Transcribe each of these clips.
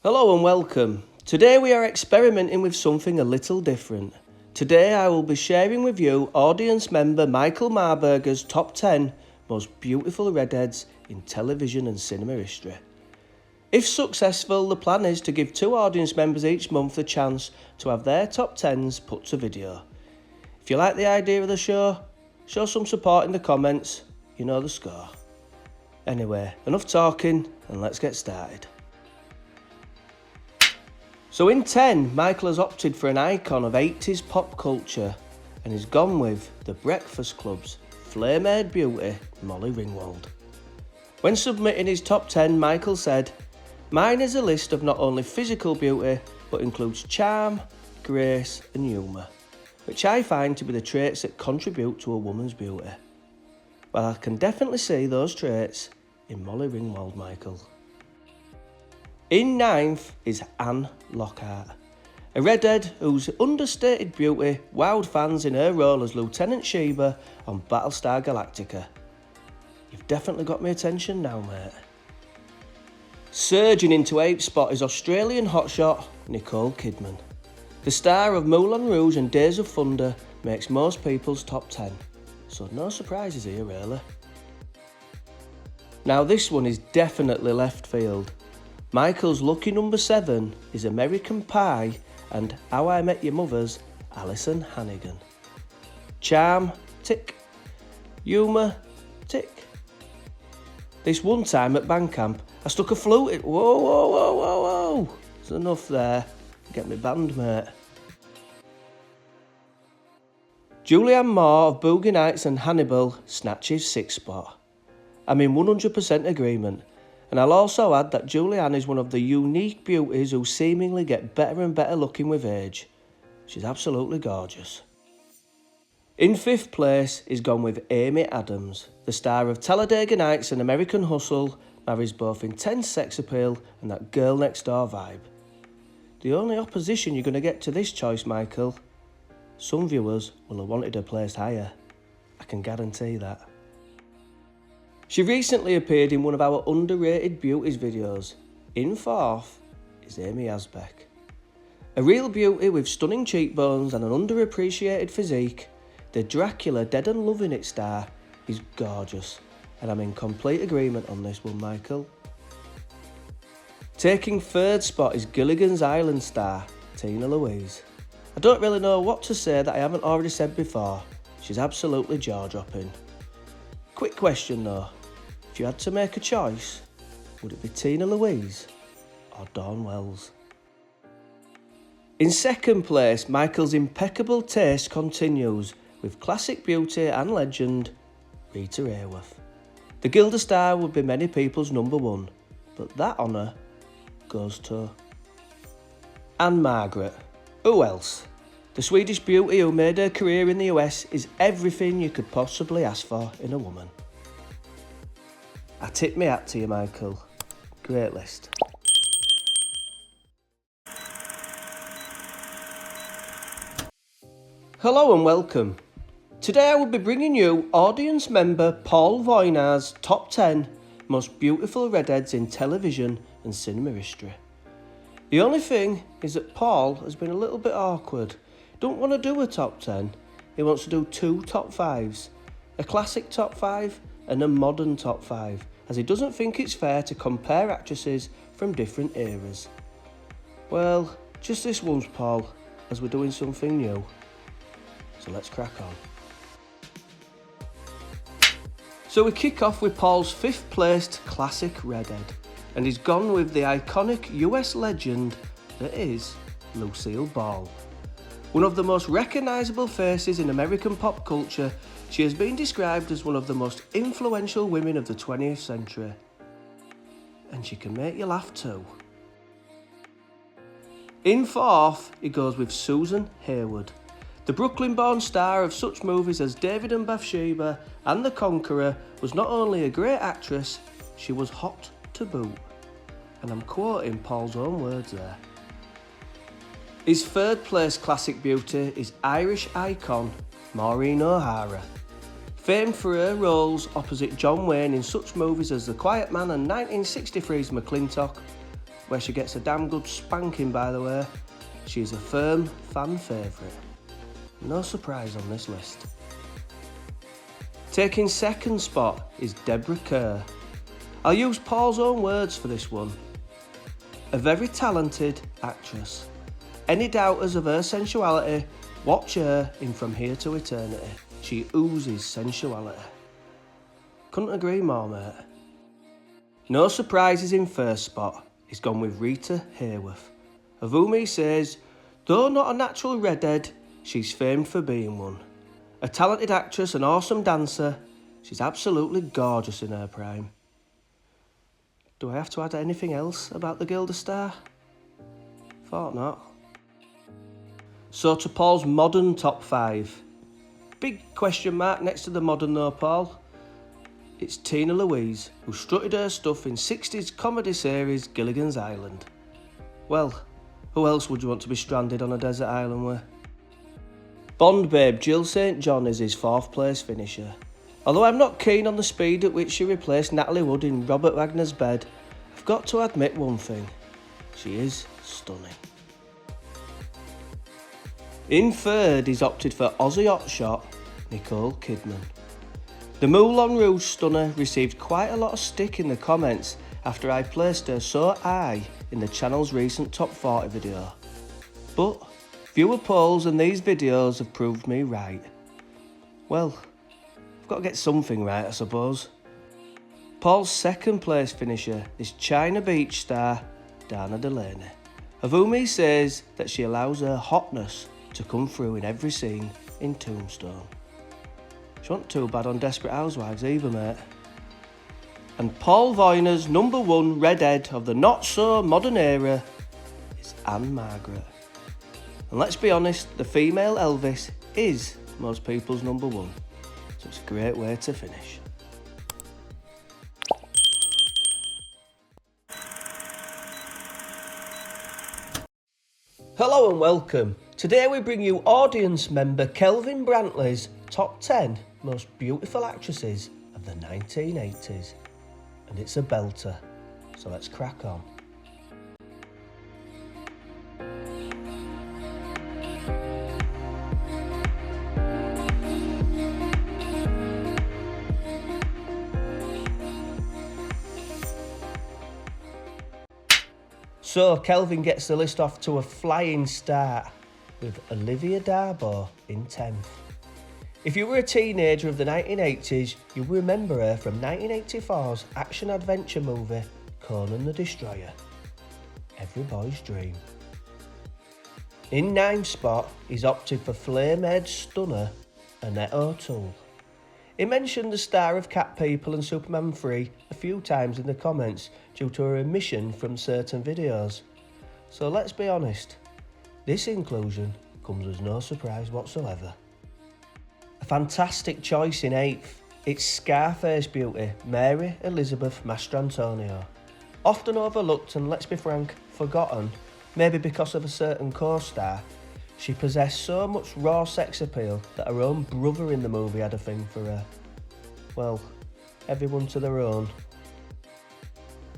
Hello and welcome. Today we are experimenting with something a little different. Today I will be sharing with you audience member Michael Marburger's top 10 most beautiful redheads in television and cinema history. If successful, the plan is to give 2 audience members each month the chance to have their top 10s put to video. If you like the idea of the show, show some support in the comments, you know the score. Anyway, enough talking and let's get started. So in 10, Michael has opted for an icon of 80s pop culture and has gone with The Breakfast Club's flame-haired beauty, Molly Ringwald. When submitting his top 10, Michael said, "Mine is a list of not only physical beauty, but includes charm, grace and humour, which I find to be the traits that contribute to a woman's beauty. Well, I can definitely see those traits in Molly Ringwald, Michael." In 9th is Anne Lockhart, a redhead whose understated beauty wowed fans in her role as Lieutenant Sheba on Battlestar Galactica. You've definitely got my attention now, mate. Surging into 8th spot is Australian hotshot Nicole Kidman. The star of Moulin Rouge and Days of Thunder makes most people's top 10, so no surprises here really. Now this one is definitely left field. Michael's lucky number 7 is American Pie and How I Met Your Mother's Alison Hannigan. Charm, tick. Humour, tick. This one time at band camp, I stuck a flute in. Whoa. There's enough there. Get me banned, mate. Julianne Moore of Boogie Nights and Hannibal snatches 6th spot. I'm in 100% agreement. And I'll also add that Julianne is one of the unique beauties who seemingly get better and better looking with age. She's absolutely gorgeous. In 5th place is gone with Amy Adams. The star of Talladega Nights and American Hustle marries both intense sex appeal and that girl next door vibe. The only opposition you're going to get to this choice, Michael, some viewers will have wanted her placed higher. I can guarantee that. She recently appeared in one of our underrated beauties videos. In 4th is Amy Asbeck. A real beauty with stunning cheekbones and an underappreciated physique, the Dracula Dead and Loving It star is gorgeous, and I'm in complete agreement on this one, Michael. Taking 3rd spot is Gilligan's Island star, Tina Louise. I don't really know what to say that I haven't already said before. She's absolutely jaw-dropping. Quick question though. If you had to make a choice, would it be Tina Louise or Dawn Wells? In 2nd place, Michael's impeccable taste continues with classic beauty and legend, Rita Hayworth. The Gilda star would be many people's number 1, but that honour goes to Anne Margaret. Who else? The Swedish beauty who made her career in the US is everything you could possibly ask for in a woman. I tip my hat to you, Michael. Great list. Hello and welcome. Today I will be bringing you audience member Paul Voinar's top 10 most beautiful redheads in television and cinema history. The only thing is that Paul has been a little bit awkward. Don't want to do a top 10. He wants to do 2 top 5s. A classic top 5 and a modern top 5, as he doesn't think it's fair to compare actresses from different eras. Well, just this once, Paul, as we're doing something new. So let's crack on. So we kick off with Paul's 5th placed classic redhead, and he's gone with the iconic US legend that is Lucille Ball. One of the most recognisable faces in American pop culture, she has been described as one of the most influential women of the 20th century. And she can make you laugh too. In 4th, it goes with Susan Hayward. The Brooklyn-born star of such movies as David and Bathsheba and The Conqueror was not only a great actress, she was hot to boot. And I'm quoting Paul's own words there. His 3rd place classic beauty is Irish icon Maureen O'Hara. Famed for her roles opposite John Wayne in such movies as The Quiet Man and 1963's McLintock, where she gets a damn good spanking by the way. She's a firm fan favourite. No surprise on this list. Taking second spot is Deborah Kerr. I'll use Paul's own words for this one. A very talented actress. Any doubters of her sensuality, watch her in From Here to Eternity. She oozes sensuality. Couldn't agree more, mate. No surprises in first spot. He's gone with Rita Hayworth, of whom he says, though not a natural redhead, she's famed for being one. A talented actress, an awesome dancer, she's absolutely gorgeous in her prime. Do I have to add anything else about the Gilda star? Thought not. So to Paul's modern top 5. Big question mark next to the modern though, Paul. It's Tina Louise, who strutted her stuff in 60s comedy series Gilligan's Island. Well, who else would you want to be stranded on a desert island with? Bond babe Jill St John is his 4th place finisher. Although I'm not keen on the speed at which she replaced Natalie Wood in Robert Wagner's bed, I've got to admit one thing. She is stunning. In 3rd, he's opted for Aussie hotshot Nicole Kidman. The Moulin Rouge stunner received quite a lot of stick in the comments after I placed her so high in the channel's recent top 40 video. But viewer polls and these videos have proved me right. Well, I've got to get something right, I suppose. Paul's 2nd place finisher is China Beach star Dana Delaney, of whom he says that she allows her hotness to come through in every scene in Tombstone. She wasn't too bad on Desperate Housewives either, mate. And Paul Voyner's #1 redhead of the not-so-modern era is Anne Margaret. And let's be honest, the female Elvis is most people's #1, so it's a great way to finish. Hello and welcome. Today we bring you audience member Kelvin Brantley's top 10 most beautiful actresses of the 1980s. And it's a belter, so let's crack on. So Kelvin gets the list off to a flying start with Olivia d'Abo in 10th. If you were a teenager of the 1980s, you will remember her from 1984's action-adventure movie Conan the Destroyer. Every boy's dream. In 9th spot, he's opted for flame-haired stunner Annette O'Toole. He mentioned the star of Cat People and Superman 3 a few times in the comments due to her omission from certain videos. So let's be honest, this inclusion comes as no surprise whatsoever. A fantastic choice in 8th, it's Scarface beauty Mary Elizabeth Mastrantonio. Often overlooked and, let's be frank, forgotten, maybe because of a certain co-star, she possessed so much raw sex appeal that her own brother in the movie had a thing for her. Well, everyone to their own.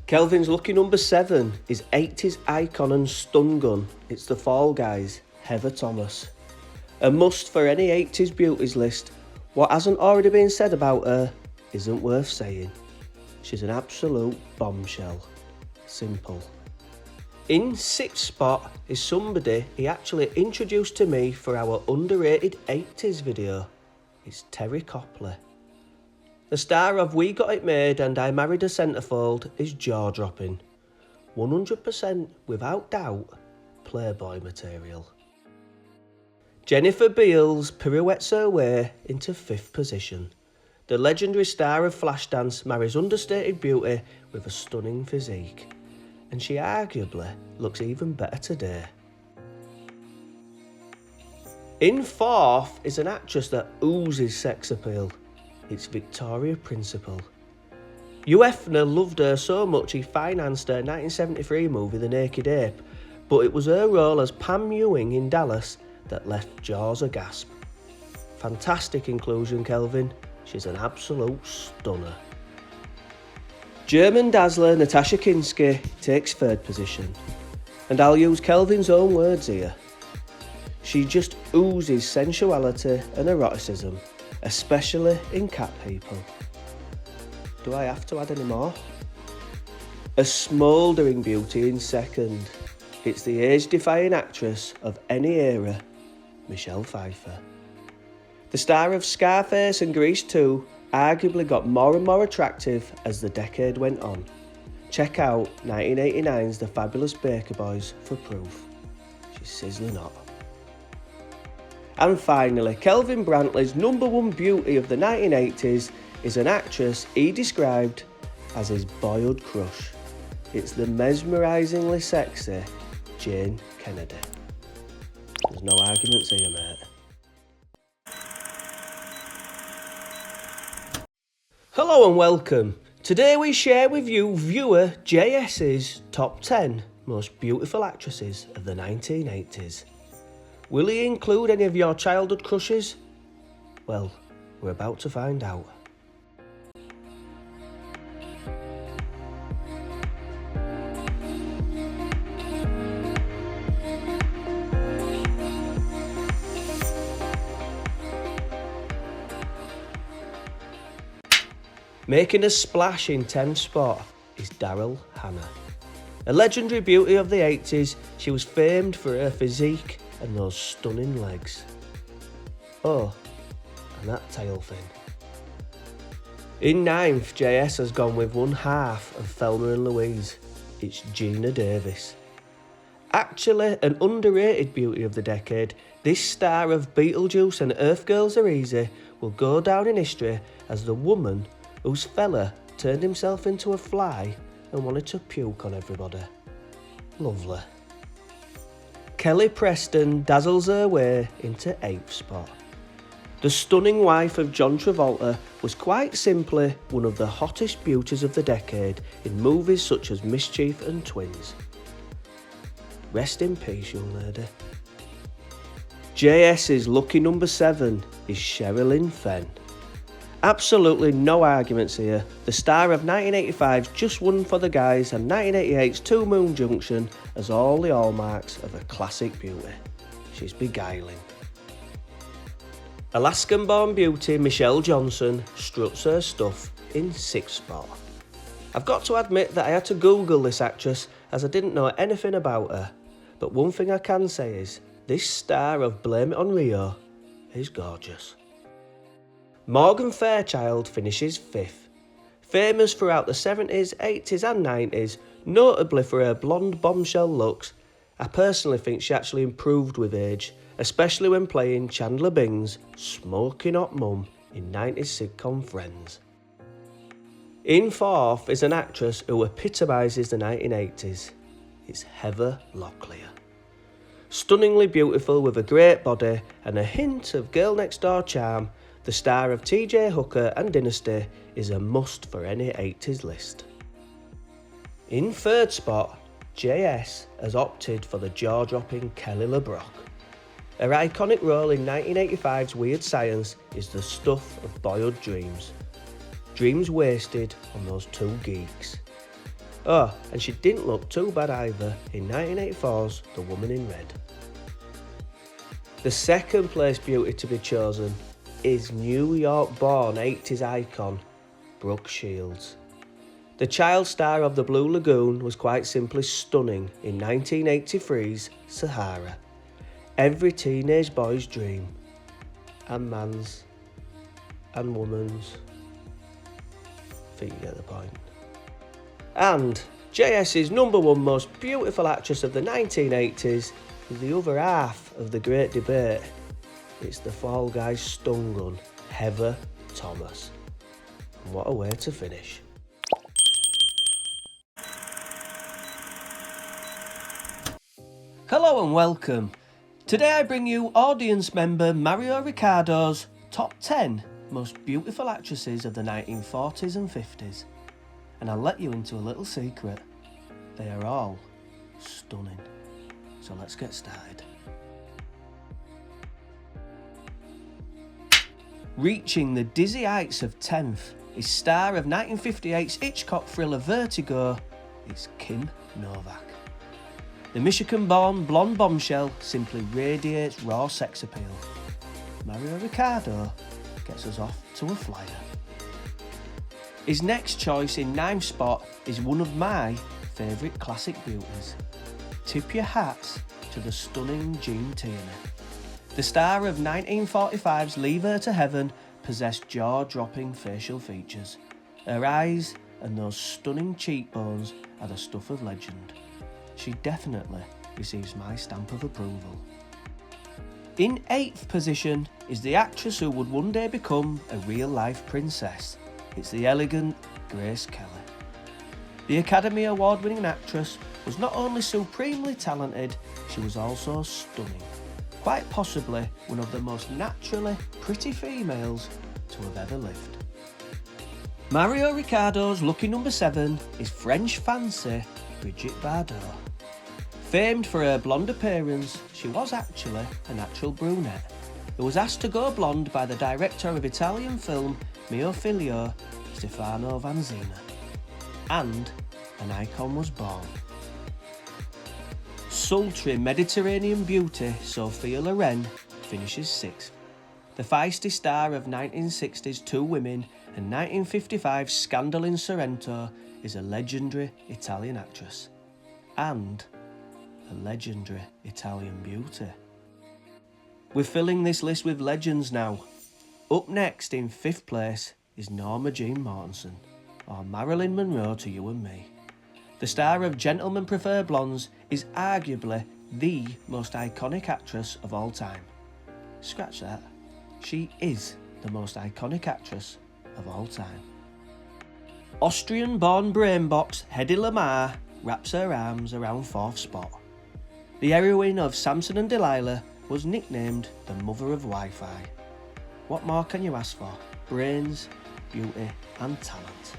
Kelvin's lucky #7 is 80s icon and stun gun. It's the Fall Guys, Heather Thomas. A must for any 80s beauties list. What hasn't already been said about her isn't worth saying. She's an absolute bombshell. Simple. In 6th spot is somebody he actually introduced to me for our underrated 80s video. It's Terry Copley. The star of We Got It Made and I Married a Centerfold is jaw-dropping. 100% without doubt Playboy material. Jennifer Beals pirouettes her way into 5th position. The legendary star of Flashdance marries understated beauty with a stunning physique. And she arguably looks even better today. In 4th is an actress that oozes sex appeal. It's Victoria Principal. Hugh Hefner loved her so much he financed her 1973 movie The Naked Ape, but it was her role as Pam Ewing in Dallas that left Jaws aghast. Fantastic inclusion, Kelvin. She's an absolute stunner. German dazzler Natasha Kinski takes third position, and I'll use Kelvin's own words here. She just oozes sensuality and eroticism, especially in cat people. Do I have to add any more? A smouldering beauty in second. It's the age-defying actress of any era, Michelle Pfeiffer. The star of Scarface and Grease 2 arguably got more and more attractive as the decade went on. Check out 1989's The Fabulous Baker Boys for proof. She's sizzling hot. And finally, Kelvin Brantley's #1 beauty of the 1980s is an actress he described as his boyhood crush. It's the mesmerisingly sexy Jane Kennedy. There's no arguments here, mate. Hello and welcome. Today we share with you viewer JS's top 10 most beautiful actresses of the 1980s. Will he include any of your childhood crushes? Well, we're about to find out. Making a splash in 10th spot is Daryl Hannah. A legendary beauty of the 80s, she was famed for her physique and those stunning legs. Oh, and that tail fin. In 9th, JS has gone with one half of Thelma and Louise. It's Gina Davis. Actually, an underrated beauty of the decade, this star of Beetlejuice and Earth Girls Are Easy will go down in history as the woman whose fella turned himself into a fly and wanted to puke on everybody. Lovely. Kelly Preston dazzles her way into 8th spot. The stunning wife of John Travolta was quite simply one of the hottest beauties of the decade in movies such as Mischief and Twins. Rest in peace, young lady. JS's lucky #7 is Sherilyn Fenn. Absolutely no arguments here. The star of 1985's Just One for the Guys and 1988's Two Moon Junction has all the hallmarks of a classic beauty. She's beguiling. Alaskan-born beauty Michelle Johnson struts her stuff in 6th spot. I've got to admit that I had to Google this actress as I didn't know anything about her, but one thing I can say is this star of Blame It on Rio is gorgeous. Morgan Fairchild finishes 5th. Famous throughout the 70s, 80s and 90s, notably for her blonde bombshell looks, I personally think she actually improved with age, especially when playing Chandler Bing's smoking hot mum in 90s sitcom Friends. In 4th is an actress who epitomises the 1980s. It's Heather Locklear. Stunningly beautiful with a great body and a hint of girl next door charm, the star of TJ Hooker and Dynasty is a must for any 80s list. In 3rd spot, JS has opted for the jaw-dropping Kelly LeBrock. Her iconic role in 1985's Weird Science is the stuff of boyhood dreams. Dreams wasted on those two geeks. Oh, and she didn't look too bad either in 1984's The Woman in Red. The second place beauty to be chosen is New York-born 80s icon Brooke Shields. The child star of The Blue Lagoon was quite simply stunning in 1983's Sahara. Every teenage boy's dream, and man's, and woman's. I think you get the point. And JS's #1 most beautiful actress of the 1980s is the other half of the great debate. It's the Fall Guys stun gun, Heather Thomas. And what a way to finish. Hello and welcome. Today I bring you audience member Mario Ricardo's top 10 most beautiful actresses of the 1940s and 50s. And I'll let you into a little secret. They are all stunning. So let's get started. Reaching the dizzy heights of 10th is star of 1958's Hitchcock thriller Vertigo, it's Kim Novak. The Michigan-born blonde bombshell simply radiates raw sex appeal. Mario Ricciardo gets us off to a flyer. His next choice in 9th spot is one of my favourite classic beauties. Tip your hats to the stunning Jean Tierney. The star of 1945's Leave Her to Heaven possessed jaw-dropping facial features. Her eyes and those stunning cheekbones are the stuff of legend. She definitely receives my stamp of approval. In 8th position is the actress who would one day become a real-life princess. It's the elegant Grace Kelly. The Academy Award-winning actress was not only supremely talented, she was also stunning. Quite possibly one of the most naturally pretty females to have ever lived. Mario Ricciardo's lucky number 7 is French fancy Brigitte Bardot. Famed for her blonde appearance, she was actually a natural brunette who was asked to go blonde by the director of Italian film Mio Figlio, Stefano Vanzina. And an icon was born. Sultry Mediterranean beauty Sophia Loren finishes 6th. The feisty star of 1960's Two Women and 1955's Scandal in Sorrento is a legendary Italian actress. And a legendary Italian beauty. We're filling this list with legends now. Up next in 5th place is Norma Jean Mortensen, or Marilyn Monroe to you and me. The star of Gentlemen Prefer Blondes is arguably the most iconic actress of all time. Scratch that. She is the most iconic actress of all time. Austrian-born brainbox Hedy Lamarr wraps her arms around 4th spot. The heroine of Samson and Delilah was nicknamed the Mother of Wi-Fi. What more can you ask for? Brains, beauty and talent.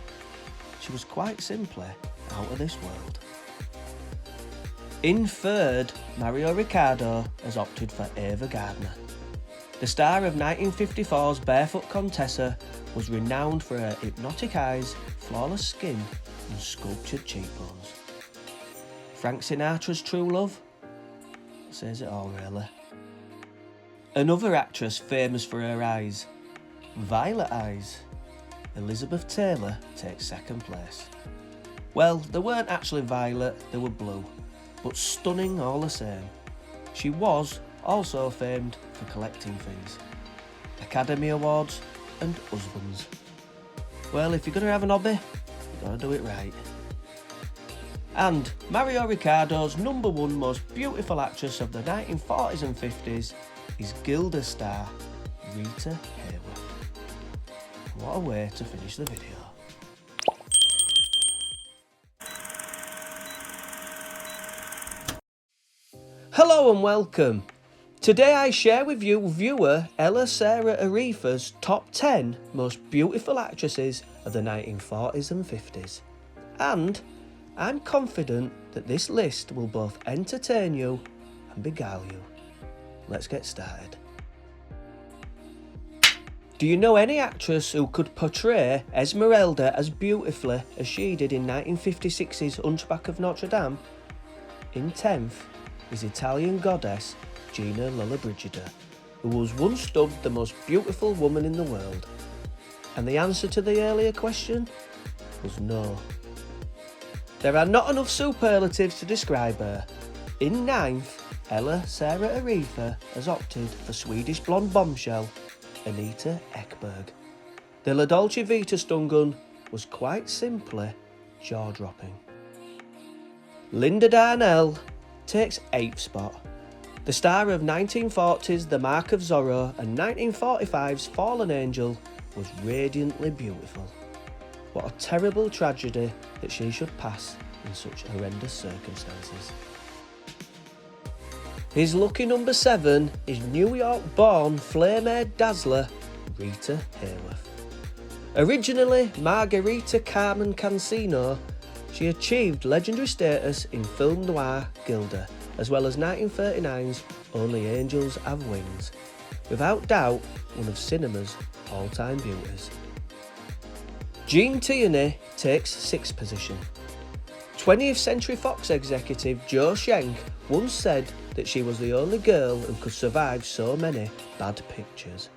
She was quite simply out of this world. In 3rd, Mario Ricciardo has opted for Ava Gardner. The star of 1954's Barefoot Contessa was renowned for her hypnotic eyes, flawless skin and sculptured cheekbones. Frank Sinatra's true love? Says it all really. Another actress famous for her eyes, violet eyes, Elizabeth Taylor takes 2nd place. Well, they weren't actually violet, they were blue, but stunning all the same. She was also famed for collecting things, Academy Awards and husbands. Well, if you're going to have an hobby, you've got to do it right. And Mario Ricciardo's number 1 most beautiful actress of the 1940s and 50s is Gilda star Rita Hayworth. What a way to finish the video. Hello and welcome. Today I share with you viewer Ella Sarah Arifa's top 10 most beautiful actresses of the 1940s and 50s. And I'm confident that this list will both entertain you and beguile you. Let's get started. Do you know any actress who could portray Esmeralda as beautifully as she did in 1956's Hunchback of Notre Dame? In 10th is Italian goddess Gina Lollobrigida, who was once dubbed the most beautiful woman in the world. And the answer to the earlier question was no. There are not enough superlatives to describe her. In 9th, Ella Sarah Arifa has opted for Swedish blonde bombshell Anita Ekberg. The La Dolce Vita stun gun was quite simply jaw-dropping. Linda Darnell takes 8th spot. The star of 1940's The Mark of Zorro and 1945's Fallen Angel was radiantly beautiful. What a terrible tragedy that she should pass in such horrendous circumstances. His lucky number 7 is New York-born flame-haired dazzler Rita Hayworth. Originally Margarita Carmen Cancino, she achieved legendary status in film noir Gilda, as well as 1939's Only Angels Have Wings. Without doubt, one of cinema's all-time beauties. Jean Tierney takes 6th position. 20th Century Fox executive Jo Schenck once said that she was the only girl who could survive so many bad pictures.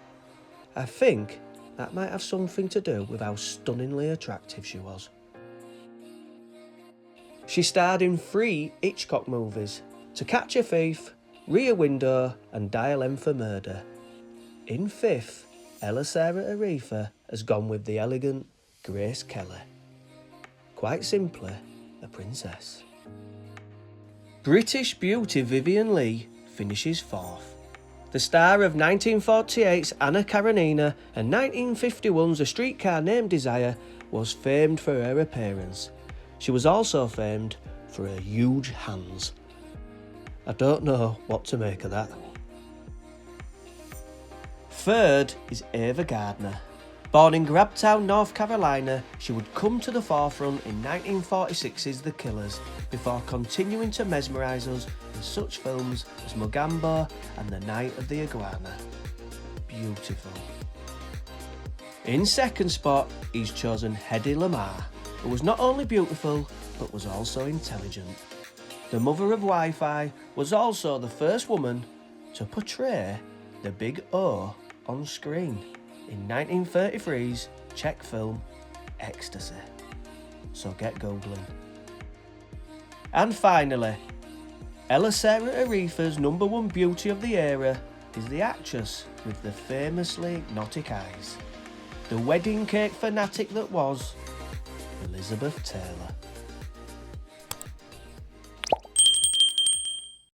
I think that might have something to do with how stunningly attractive she was. She starred in 3 Hitchcock movies: To Catch a Thief, Rear Window and Dial M for Murder. In 5th, Ella Sarah Aretha has gone with the elegant Grace Kelly. Quite simply, a princess. British beauty Vivien Leigh finishes 4th. The star of 1948's Anna Karenina and 1951's A Streetcar Named Desire was famed for her appearance. She was also famed for her huge hands. I don't know what to make of that. 3rd is Ava Gardner. Born in Grabtown, North Carolina, she would come to the forefront in 1946's The Killers, before continuing to mesmerise us in such films as Mogambo and The Night of the Iguana. Beautiful. In 2nd spot, he's chosen Hedy Lamarr, who was not only beautiful, but was also intelligent. The mother of Wi-Fi was also the first woman to portray the Big O on screen in 1933's Czech film Ecstasy. So get googling. And finally, Ella Sarah Aretha's #1 beauty of the era is the actress with the famously hypnotic eyes, the wedding cake fanatic that was Elizabeth Taylor.